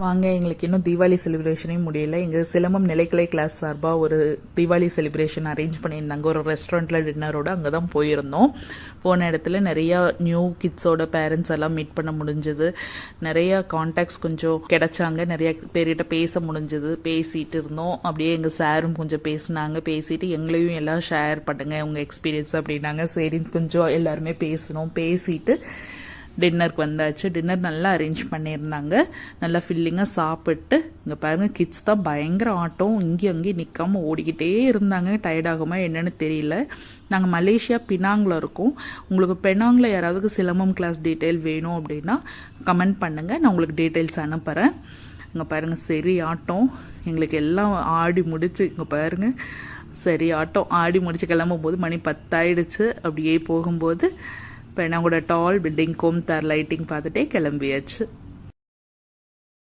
வாங்க, எங்களுக்கு இன்னும் தீபாவளி செலிப்ரேஷனே முடியல. எங்கள் சிலம்பம் நிலைக்கலை கிளாஸ் சார்பாக ஒரு தீபாவளி செலிப்ரேஷன் அரேஞ்ச் பண்ணியிருந்தாங்க. ஒரு ரெஸ்டாரண்ட்டில் டின்னரோட அங்கே தான் போயிருந்தோம். போன இடத்துல நிறையா நியூ கிட்ஸோட பேரண்ட்ஸ் எல்லாம் மீட் பண்ண முடிஞ்சது. நிறையா கான்டாக்ட்ஸ் கொஞ்சம் கிடைச்சாங்க. நிறைய பேர்கிட்ட பேச முடிஞ்சது. பேசிகிட்டு இருந்தோம். அப்படியே எங்கள் சாரும் கொஞ்சம் பேசிட்டு எங்களையும் எல்லாம் ஷேர் பண்ணுங்க உங்கள் எக்ஸ்பீரியன்ஸ் அப்படின்னாங்க. சரின்னு கொஞ்சம் எல்லாருமே பேசிட்டு டின்னருக்கு வந்தாச்சு. டின்னர் நல்லா அரேஞ்ச் பண்ணியிருந்தாங்க. நல்லா ஃபில்லிங்காக சாப்பிட்டு இங்கே பாருங்கள், கிட்ஸ் தான் பயங்கர ஆட்டம். இங்கேயும் அங்கேயும் நிற்காமல் ஓடிக்கிட்டே இருந்தாங்க. டயர்டாகுமா என்னன்னு தெரியல. நாங்கள் மலேசியா பினாங்கில் இருக்கோம். உங்களுக்கு பெனாங்கில் யாராவது சிலம்பம் கிளாஸ் டீட்டெயில் வேணும் அப்படின்னா கமெண்ட் பண்ணுங்கள், நான் உங்களுக்கு டீட்டெயில்ஸ் அனுப்புகிறேன். இங்கே பாருங்கள், சரி ஆட்டம். எங்களுக்கு எல்லாம் ஆடி முடிச்சு இங்கே பாருங்கள், சரி ஆட்டம் ஆடி முடிச்சு கிளம்பும் போது மணி 10 ஆயிடுச்சு. அப்படியே போகும்போது பெனாங்கோட டால் பில்டிங் கோம்தார் லைட்டிங் பார்த்துட்டே கிளம்பியாச்சு.